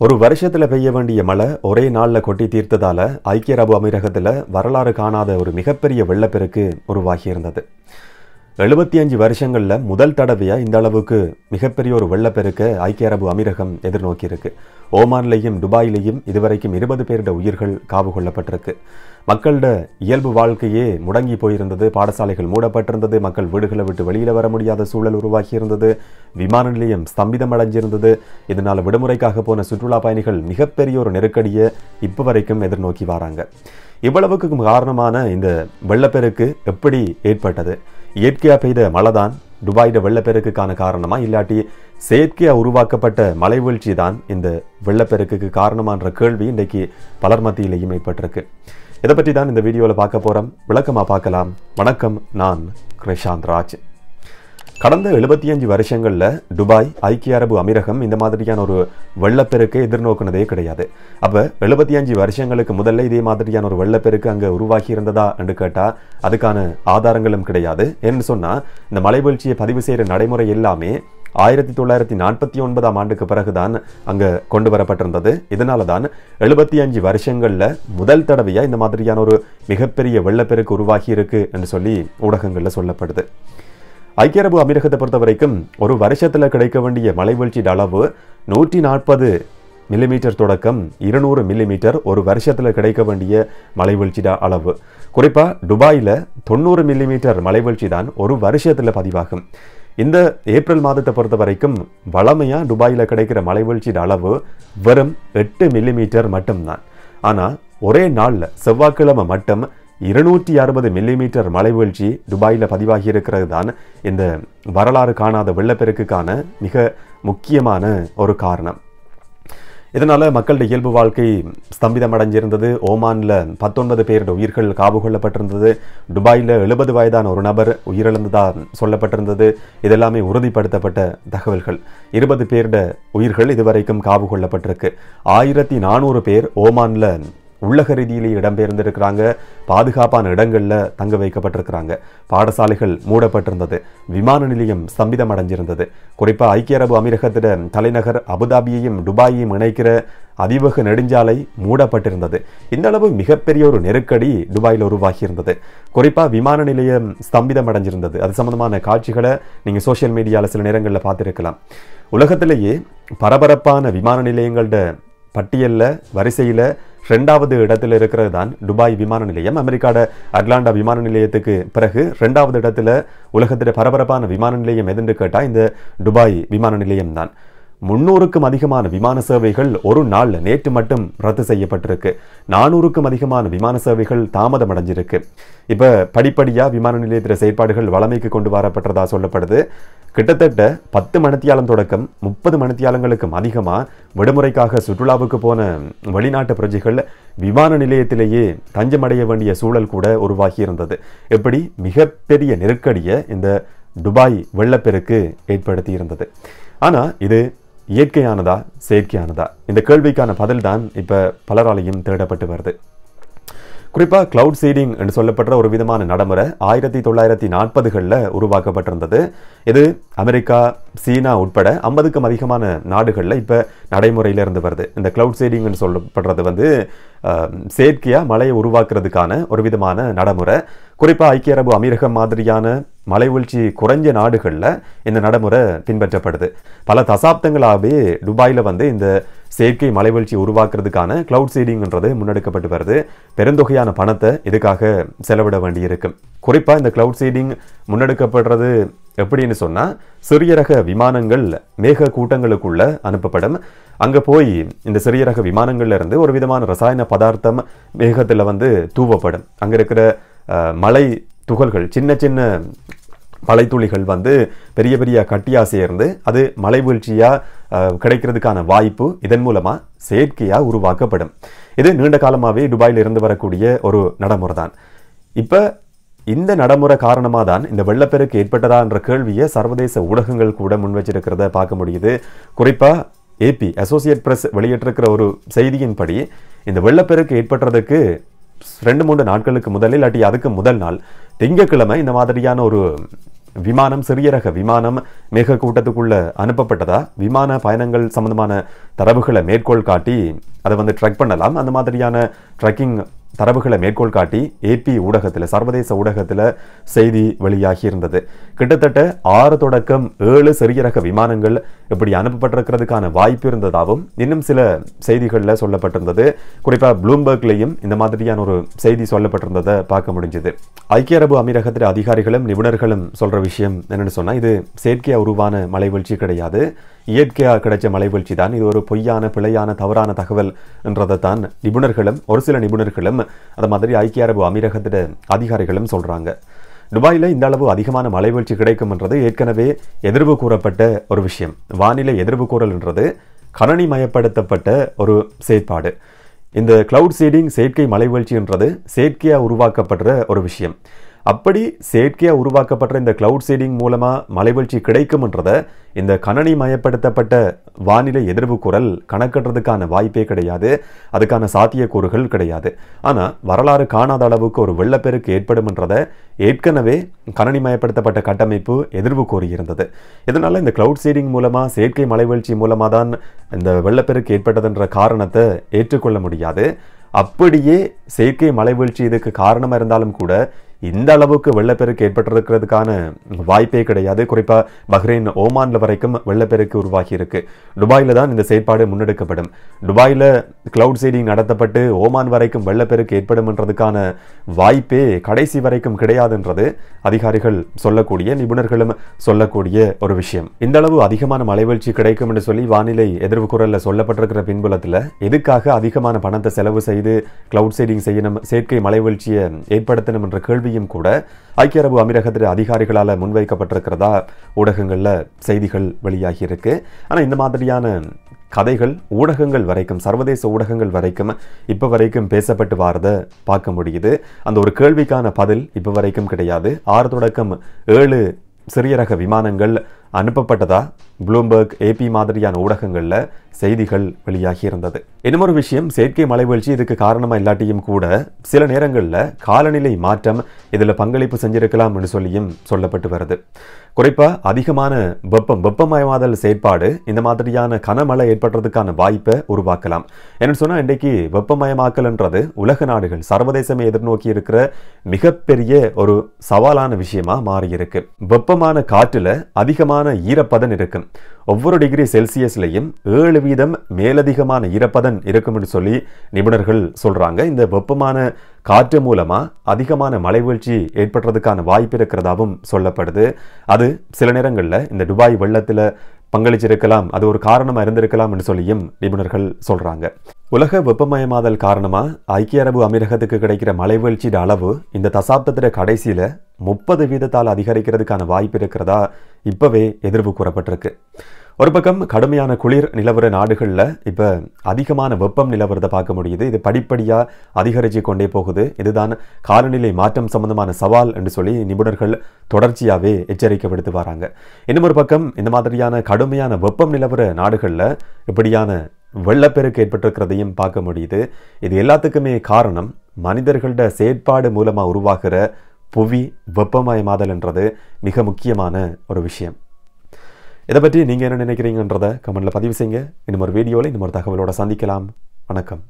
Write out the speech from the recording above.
ஒரு வருஷத்துல பெய்ய வேண்டிய மழை ஒரே நாள்ல கொட்டி தீர்த்ததால ஐக்கிய அரபு அமீரகத்துல வரலாறு காணாத ஒரு மிகப்பெரிய வெள்ளப்பெருக்கு உருவாகி இருந்தது. 75 வருஷங்கள்ல முதல் தடவையா இந்த அளவுக்கு மிகப்பெரிய ஒரு வெள்ளப்பெருக்க ஐக்கிய அரபு அமீரகம் எதிர்நோக்கி இருக்கு. ஓமான்லையும் துபாயிலையும் இதுவரைக்கும் 20 பேருட உயிர்கள் காவு கொள்ளப்பட்டிருக்கு. மக்களோட இயல்பு வாழ்க்கையே முடங்கி போயிருந்தது. பாடசாலைகள் மூடப்பட்டிருந்தது. மக்கள் வீடுகளை விட்டு வெளியில வர முடியாத சூழல் உருவாகி இருந்தது. விமான நிலையம் ஸ்தம்பிதம் அடைஞ்சிருந்தது. இதனால விடுமுறைக்காக போன சுற்றுலா பயணிகள் மிகப்பெரிய ஒரு நெருக்கடியை இப்ப வரைக்கும் எதிர்நோக்கி வராங்க. இவ்வளவுக்கு காரணமான இந்த வெள்ளப்பெருக்கு எப்படி ஏற்பட்டது? இயற்கையா பெய்த மழைதான் துபாயிட வெள்ளப்பெருக்குக்கான காரணமா, இல்லாட்டி செயற்கையா உருவாக்கப்பட்ட மலை வீழ்ச்சி தான் இந்த வெள்ளப்பெருக்குக்கு காரணமான்ற கேள்வி இன்றைக்கு பலர் மத்தியிலேயும் ஏற்பட்டிருக்கு. இதை பற்றி தான் இந்த வீடியோவில் பார்க்க போறோம். விளக்கமா பார்க்கலாம். வணக்கம், நான் கிருஷாந்த் ராஜ். கடந்த 75 வருஷங்கள்ல துபாய், ஐக்கிய அரபு அமீரகம் இந்த மாதிரியான ஒரு வெள்ளப்பெருக்கை எதிர்நோக்குனதே கிடையாது. அப்ப 75 வருஷங்களுக்கு முதல்ல இதே மாதிரியான ஒரு வெள்ளப்பெருக்கு அங்க உருவாகி இருந்ததா என்று கேட்டா அதுக்கான ஆதாரங்களும் கிடையாது. என்று சொன்னா இந்த மலை வீழ்ச்சியை பதிவு செய்யற நடைமுறை எல்லாமே 1949ஆம் ஆண்டுக்கு பிறகுதான் அங்க கொண்டு வரப்பட்டிருந்தது. இதனாலதான் 75 வருஷங்கள்ல முதல் தடவையா இந்த மாதிரியான ஒரு மிகப்பெரிய வெள்ளப்பெருக்கு உருவாகி இருக்கு என்று சொல்லி ஊடகங்கள்ல சொல்லப்படுது. ஐக்கிய அரபு அமீரகத்தை பொறுத்த வரைக்கும் ஒரு வருஷத்துல கிடைக்க வேண்டிய மழை வீழ்ச்சியோட அளவு 140 மில்லிமீட்டர் தொடக்கம் 200 மில்லிமீட்டர் ஒரு வருஷத்துல கிடைக்க வேண்டிய மழை வீழ்ச்சியோட அளவு. குறிப்பா துபாயில 90 மில்லிமீட்டர் மழை வீழ்ச்சி தான் ஒரு வருஷத்துல பதிவாகும். இந்த ஏப்ரல் மாதத்தை பொறுத்த வரைக்கும் வளமையா துபாயில கிடைக்கிற மழை வீழ்ச்சியோட அளவு வெறும் 8 மில்லிமீட்டர் மட்டும்தான். ஆனா ஒரே நாள்ல செவ்வாய்க்கிழமை மட்டும் 260 மில்லிமீட்டர் மழை வீழ்ச்சி துபாயில பதிவாகி இருக்கிறது தான் இந்த வரலாறு காணாத வெள்ளப்பெருக்குக்கான மிக முக்கியமான ஒரு காரணம். இதனால மக்களுடைய இயல்பு வாழ்க்கை ஸ்தம்பிதம் அடைஞ்சிருந்தது. ஓமான்ல 19 பேருடைய உயிர்கள் காவு கொள்ளப்பட்டிருந்தது. துபாயில 70 வயதான ஒரு நபர் உயிரிழந்ததா சொல்லப்பட்டிருந்தது. இதெல்லாமே உறுதிப்படுத்தப்பட்ட தகவல்கள். 20 பேருடைய உயிர்கள் இதுவரைக்கும் காவு கொள்ளப்பட்டிருக்கு. 1400 பேர் ஓமான்ல உள்ளக ரீதியிலேயே இடம்பெயர்ந்திருக்கிறாங்க. பாதுகாப்பான இடங்கள்ல தங்க வைக்கப்பட்டிருக்கிறாங்க. பாடசாலைகள் மூடப்பட்டிருந்தது. விமான நிலையம் ஸ்தம்பிதம் அடைஞ்சிருந்தது. குறிப்பா ஐக்கிய அரபு அமீரகத்திட தலைநகர் அபுதாபியையும் துபாயையும் இணைக்கிற அதிவேக நெடுஞ்சாலை மூடப்பட்டிருந்தது. இந்த அளவு மிகப்பெரிய ஒரு நெருக்கடி துபாயில் உருவாகி இருந்தது. குறிப்பா விமான நிலையம் ஸ்தம்பிதம் அடைஞ்சிருந்தது. அது சம்பந்தமான காட்சிகளை நீங்க சோசியல் மீடியால சில நேரங்களில் பார்த்திருக்கலாம். உலகத்திலேயே பரபரப்பான விமான நிலையங்களோட பட்டியல்ல வரிசையில 2வது இடத்துல இருக்கிறது தான் துபாய் விமான நிலையம். அமெரிக்காட அட்லாண்டா விமான நிலையத்துக்கு பிறகு 2வது இடத்துல உலகத்தில பரபரப்பான விமான நிலையம் எதுன்னு கேட்டா இந்த துபாய் விமான நிலையம் தான். 300க்கும் அதிகமான விமான சேவைகள் ஒரு நாள் நேற்று மட்டும் ரத்து செய்யப்பட்டிருக்கு. 400க்கும் அதிகமான விமான சேவைகள் தாமதம் அடைஞ்சிருக்கு. இப்ப படிப்படியா விமான நிலையத்தில செயற்பாடுகள் வளமைக்கு கொண்டு வரப்பட்டதா சொல்லப்படுது. கிட்டத்தட்ட 10 மணித்தியாலம் தொடக்கம் 30 மணித்தியாலங்களுக்கும் அதிகமா விடுமுறைக்காக சுற்றுலாவுக்கு போன வெளிநாட்டு பிரஜைகள் விமான நிலையத்திலேயே தஞ்சமடைய வேண்டிய சூழல் கூட உருவாகி இருந்தது. எப்படி மிகப்பெரிய நெருக்கடியை இந்த துபாய் வெள்ளப்பெருக்கு ஏற்படுத்தி இருந்தது. ஆனா இது இயற்கையானதா செயற்கையானதா? இந்த கேள்விக்கான பதில் தான் இப்ப பலராலையும் தேடப்பட்டு வருது. குறிப்பா கிளவுட் சீடிங் என்று சொல்லப்படுற ஒரு விதமான நடைமுறை 1940களில் உருவாக்கப்பட்டிருந்தது. இது அமெரிக்கா, சீனா உட்பட 50க்கும் அதிகமான நாடுகளில் இப்ப நடைமுறையில இருந்து வருது. இந்த கிளவுட் சீடிங் சொல்லப்படுறது செயற்கையா மழையை உருவாக்குறதுக்கான ஒரு விதமான நடைமுறை. குறிப்பா ஐக்கிய அரபு அமீரகம் மாதிரியான மலை வீழ்ச்சி குறைஞ்ச நாடுகள்ல இந்த நடைமுறை பின்பற்றப்படுது. பல தசாப்தங்களாகவே துபாயில இந்த செயற்கை மலை வீழ்ச்சி உருவாக்குறதுக்கான கிளவுட் சீடிங்ன்றது முன்னெடுக்கப்பட்டு வருது. பெருந்தொகையான பணத்தை இதுக்காக செலவிட வேண்டியிருக்கு. குறிப்பா இந்த கிளவுட் சீடிங் முன்னெடுக்கப்படுறது எப்படின்னு சொன்னா, சிறிய ரக விமானங்கள் மேக கூட்டங்களுக்குள்ள அனுப்பப்படும். அங்க போய் இந்த சிறிய ரக விமானங்கள்ல இருந்து ஒரு விதமான ரசாயன பதார்த்தம் மேகத்துல தூவப்படும். அங்க இருக்கிற மலை துகள்கள், சின்ன சின்ன மலைத்துளிகள் பெரிய பெரிய கட்டியா சேர்ந்து அது மலை வீழ்ச்சியா கிடைக்கிறதுக்கான வாய்ப்பு இதன் மூலமா செயற்கையா உருவாக்கப்படும். இது நீண்ட காலமாவே துபாயில் இருந்து வரக்கூடிய ஒரு நடைமுறை தான். இப்ப இந்த நடைமுறை காரணமா தான் இந்த வெள்ளப்பெருக்கு ஏற்பட்டதா என்ற கேள்வியை சர்வதேச ஊடகங்கள் கூட முன் வச்சிருக்கிறத பார்க்க முடியுது. குறிப்பா AP அசோசியேட் பிரஸ் வெளியிட்டிருக்கிற ஒரு செய்தியின்படி இந்த வெள்ளப்பெருக்கு ஏற்பட்டதுக்கு 2-3 நாட்களுக்கு முதல் இல்லாட்டி அதுக்கு முதல் நாள் திங்கட்கிழமை இந்த மாதிரியான ஒரு விமானம், சிறிய ரக விமானம் மேகக்கூட்டத்துக்குள்ள அனுப்பப்பட்டதா, விமான பயணங்கள் சம்பந்தமான தரவுகளை மேற்கோள் காட்டி அதை ட்ராக் பண்ணலாம். அந்த மாதிரியான ட்ராக்கிங் தரவுகளை மேற்கோள் காட்டி AP ஊடகத்தில், சர்வதேச ஊடகத்தில் செய்தி வெளியாகி இருந்தது. கிட்டத்தட்ட 6 தொடக்கம் 7 சிறிய ரக விமானங்கள் இப்படி அனுப்பப்பட்டிருக்கிறதுக்கான வாய்ப்பு இருந்ததாகவும் இன்னும் சில செய்திகளில் சொல்லப்பட்டிருந்தது. குறிப்பாக ப்ளூம்பர்க்லையும் இந்த மாதிரியான ஒரு செய்தி சொல்லப்பட்டிருந்ததை பார்க்க முடிஞ்சது. ஐக்கிய அரபு அமீரகத்தில் அதிகாரிகளும் நிபுணர்களும் சொல்ற விஷயம் என்னன்னு சொன்னா, இது செயற்கையாக உருவான மலைவீழ்ச்சி கிடையாது, இயற்கையாக கிடைச்ச மலைவீழ்ச்சி தான். இது ஒரு பொய்யான, பிழையான, தவறான தகவல் என்றதை தான் நிபுணர்களும், ஒரு சில நிபுணர்களும், அது மாதிரி ஐக்கிய அரபு அமீரகத்திட அதிகாரிகளும் சொல்றாங்க. துபாயில் இந்த அளவு அதிகமான மலைவீழ்ச்சி கிடைக்கும் என்றது ஏற்கனவே எதிர்வு கூறப்பட்ட ஒரு விஷயம். வானிலை எதிர்வு கூறல் என்றது கணனிமயப்படுத்தப்பட்ட ஒரு செயற்பாடு. இந்த கிளவுட் சீடிங், செயற்கை மலைவீழ்ச்சி என்றது செயற்கையாக உருவாக்கப்படுற ஒரு விஷயம். அப்படி செயற்கையாக உருவாக்கப்படுற இந்த கிளவுட் சீடிங் மூலமாக மலைவீழ்ச்சி கிடைக்கும்ன்றதை இந்த கணனிமயப்படுத்தப்பட்ட வானிலை எதிர்வு குரல் கணக்கிடுறதுக்கான வாய்ப்பே கிடையாது, அதுக்கான சாத்தியக்கூறுகள் கிடையாது. ஆனால் வரலாறு காணாத அளவுக்கு ஒரு வெள்ளப்பெருக்கு ஏற்படும்ன்றதை ஏற்கனவே கணனிமயப்படுத்தப்பட்ட கட்டமைப்பு எதிர்வு கூறியிருந்தது. இதனால் இந்த கிளவுட் சீடிங் மூலமாக, செயற்கை மலைவீழ்ச்சி மூலமாக தான் இந்த வெள்ளப்பெருக்கு ஏற்பட்டதுன்ற காரணத்தை ஏற்றுக்கொள்ள முடியாது. அப்படியே செயற்கை மலைவீழ்ச்சி இதுக்கு காரணமாக இருந்தாலும் கூட இந்த அளவுக்கு வெள்ளப்பெருக்கு ஏற்பட்டிருக்கிறதுக்கான வாய்ப்பே கிடையாது. குறிப்பாக பஹ்ரைன், ஓமான்ல வரைக்கும் வெள்ளப்பெருக்கு உருவாகி இருக்கு. துபாயில் தான் இந்த செயற்பாடு முன்னெடுக்கப்படும். துபாயில் கிளவுட் சீடிங் நடத்தப்பட்டு ஓமான் வரைக்கும் வெள்ளப்பெருக்கு ஏற்படும்ன்றதுக்கான வாய்ப்பே கடைசி வரைக்கும் கிடையாதுன்றது அதிகாரிகள் சொல்லக்கூடிய, நிபுணர்களும் சொல்லக்கூடிய ஒரு விஷயம். இந்த அளவு அதிகமான மலைவீழ்ச்சி கிடைக்கும் என்று சொல்லி வானிலை எதிர்வு குரல்ல சொல்லப்பட்டிருக்கிற பின்புலத்தில் எதுக்காக அதிகமான பணத்தை செலவு செய்து கிளவுட் சீடிங் செய்யணும், செயற்கை மலைவீழ்ச்சியை ஏற்படுத்தணும் என்ற கேள்வியும் கூட ஐக்கிய அரபு அமீரகத்தில் அதிகாரிகளால் முன்வைக்கப்பட்டிருக்கிறதா ஊடகங்களில் செய்திகள் வெளியாகி இருக்கு. ஆனால் இந்த மாதிரியான கதைகள் ஊடகங்கள் வரைக்கும், சர்வதேச ஊடகங்கள் வரைக்கும் இப்போ வரைக்கும் பேசப்பட்டு வாரதை பார்க்க முடியுது. அந்த ஒரு கேள்விக்கான பதில் இப்போ வரைக்கும் கிடையாது. 6 தொடக்கம் 7 சிறிய ரக விமானங்கள் அனுப்பப்பட்டதா ப்ளூம்பர்க், AP மாதிரியான ஊடகங்கள்ல செய்திகள் வெளியாகி இருந்தது. இன்னொரு விஷயம், செயற்கை மலைவீழ்ச்சி இதுக்கு காரணமா இல்லாட்டியும் கூட சில நேரங்களில் காலநிலை மாற்றம் இதில் பங்களிப்பு செஞ்சிருக்கலாம் என்று சொல்லியும் சொல்லப்பட்டு வருது. குறிப்பா அதிகமான வெப்பமயமாதல் செயற்பாடு இந்த மாதிரியான கனமழை ஏற்படுறதுக்கான வாய்ப்பை உருவாக்கலாம். என்ன சொன்னா, இன்றைக்கு வெப்பமயமாக்கல்ன்றது உலக நாடுகள், சர்வதேசமே எதிர்நோக்கி இருக்கிற மிகப்பெரிய ஒரு சவாலான விஷயமா மாறி இருக்கு. வெப்பமான காற்றுல அதிகமான ஈரப்பதன் இருக்கு. ஒவ்வொரு டிகிரி செல்சியஸ்லையும் 7% மேலதிகமான ஈரப்பதன் இருக்கும் என்று சொல்லி நிபுணர்கள் சொல்றாங்க. இந்த வெப்பமான காற்று மூலமா அதிகமான மலைவீழ்ச்சி ஏற்படுறதுக்கான வாய்ப்பு இருக்கிறதாவும் சொல்லப்படுது. அது சில நேரங்களில் இந்த துபாய் வெள்ளத்தில் பங்களிச்சிருக்கலாம், அது ஒரு காரணமா இருந்திருக்கலாம் என்று சொல்லியும் நிபுணர்கள் சொல்றாங்க. உலக வெப்பமயமாதல் காரணமா ஐக்கிய அரபு அமீரகத்துக்கு கிடைக்கிற மலைவீழ்ச்சியோட அளவு இந்த தசாப்தத்தில கடைசியில 30% அதிகரிக்கிறதுக்கான வாய்ப்பு இருக்கிறதா இப்பவே எதிர்வு கூறப்பட்டிருக்கு. ஒரு பக்கம் கடுமையான குளிர் நிலவர நாடுகளில் இப்போ அதிகமான வெப்பம் நிலவரத்தை பார்க்க முடியுது. இது படிப்படியாக அதிகரித்து கொண்டே போகுது. இதுதான் காலநிலை மாற்றம் சம்பந்தமான சவால் என்று சொல்லி நிபுணர்கள் தொடர்ச்சியாகவே எச்சரிக்கை விடுத்து வராங்க. இன்னும் ஒரு பக்கம் இந்த மாதிரியான கடுமையான வெப்பம் நிலவர நாடுகளில் இப்படியான வெள்ளப்பெருக்கு ஏற்பட்டிருக்கிறதையும் பார்க்க முடியுது. இது எல்லாத்துக்குமே காரணம் மனிதர்களோட செயற்பாடு மூலமாக உருவாகிற புவி வெப்பமயமாதல்ன்றது மிக முக்கியமான ஒரு விஷயம். இதை பற்றி நீங்கள் என்ன நினைக்கிறீங்கன்றதை கமெண்ட்ல பதிவு செய்யுங்க. இன்னும் ஒரு வீடியோவில் இன்னும் ஒரு தகவலோட சந்திக்கலாம். வணக்கம்.